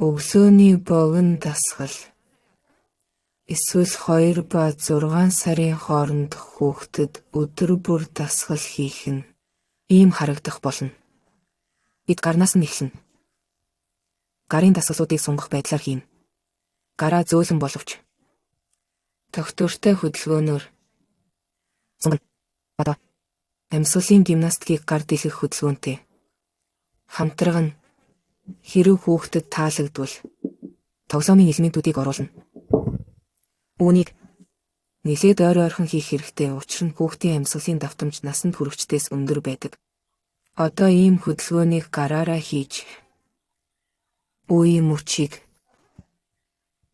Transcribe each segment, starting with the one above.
Өглөөний богино дасгал. Эсвэл 2 ба 6 сарын хооронд хүүхдэд өдөр бүр дасгал хийх нь ийм харагдах болно. Бид гарнаас нь эхэлнэ. Гарын дасгалуудыг сунгах байдлаар хийнэ. Гараа зөөлөн боловч тогтвортой хөдөлгөөнөөр сунгана. Одоо амьсгалын гимнастикийг гар дэлгэх хөдөлгөөнтэй хамтраг нь хэрэв хүүхдэд таалагдвал тоглоомын элементүүдийг оруулна. Үүнийг нэлээд ойрхон хийх хэрэгтэй. Учир нь хүүхдийн амьсгалын давтамж насанд хүрэгчдээс өндөр байдаг. Одоо ийм хөдөлгөөнийг гараараа хийж үеийн мөчийг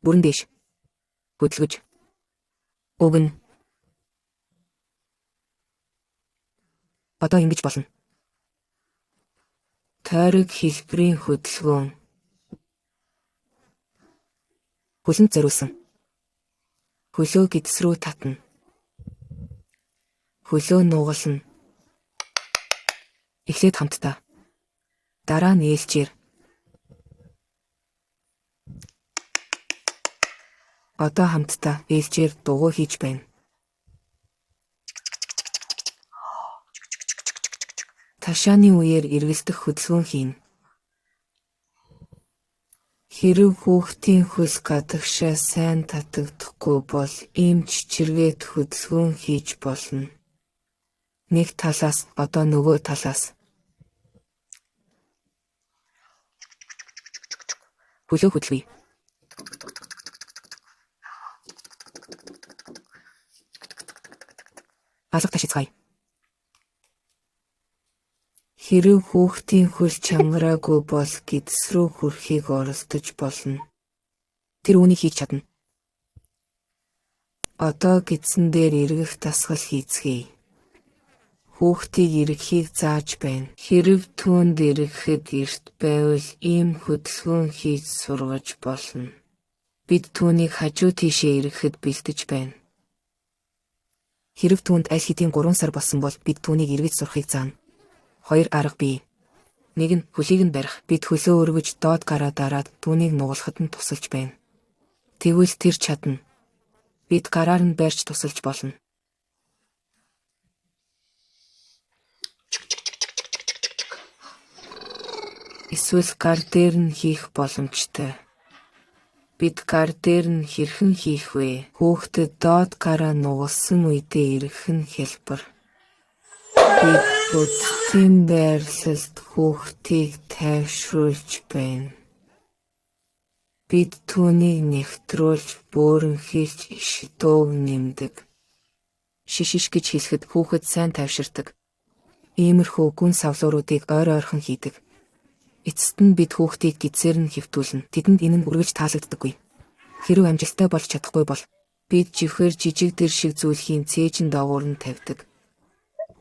бүрэн дэш хөдөлгөж өгнө. Одоо ингэж болно. Тойрог хэлбэрийн хөдөлгөөн. Хөлөнд зориулсан. Хөлөө гидс рүү татна. Хөлөө нугална. Эхлээд хамтдаа. Дараа нь ээлжээр. Одоо хамтдаа ээлжээр дугуй хийж байна. Ташааны үеэр эргэлдэх хөдөлгөөн хийнэ. Хэрэв хүүхдийн хөл гадагшаа сайн татагдахгүй бол ийм чичиргээд хөдөлгөөн хийж болно. Нэг талаас одоо нөгөө талаас. Хөлөө хөдлөе. Алга ташицгаая. Хэрэв хүүхдийн хөл чангараагүй бол гидс рүү хүрэхийг оролдож болно. Тэр үүнийг хийж чадна. Одоо гидсэн дээр эргэх дасгал хийцгээе. Хүүхдийг эргэхийг зааж байна. Хэрэв түүнд эргэхэд эрт байвал ийм хөдөлгөөн хийж сургаж болно. Бид түүнийг хажуу тийшээ эргэхэд бэлдэж байна. Хэрэв түүнд аль хэдийн 3 сар болсон бол бид түүнийг эргэж сурахыг заана. 2 арга бий. Нэг нь хөлийг нь барих. Бид хөлөө өргөж доод гараа дараад түүнийг нугалахад нь тусалж байна. Тэгвэл тэр чадна. Бид гараар нь барьж тусалж болно. Эсвэл гар дээр нь хийх боломжтой. Бид гар дээр нь хэрхэн хийх вэ? Хүүхдэд доод гараа нугалсан үедээ эргэх нь хялбар. Бид буддын байрлалд хүүхдийг тайвшруулж байна. Бид түүнийг нэвтрүүлж, бөөрөнхийж, ишдөөг нэмдэг. Шиш гэж хэлэхэд хүүхэд сайн тайвширдаг. Иймэрхүү гүн савлууруудыг ойрхон хийдэг. Эцэст нь бид хүүхдийг гидсээр нь хэвтүүлнэ. Тэдэнд энэ нь үргэлж таалагддаггүй. Хэрэв амжилттай болж чадахгүй бол бид живхээр жижиг дэр шиг зүйлхийн цээжин доогуур нь тавьдаг.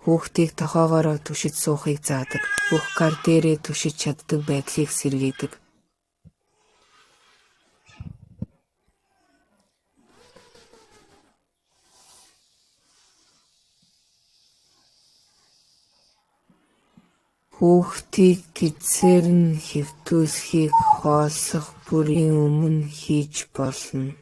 Хүүхдийг тохоогоороо түшиж суухыг заадаг. Бүх гар дээрээ түшиж чаддаг байдлыг сэргээдэг. Хүүхдийг гидсээр нь хэвтүүлэхийг хооллох бүрийн өмнө хийж болно.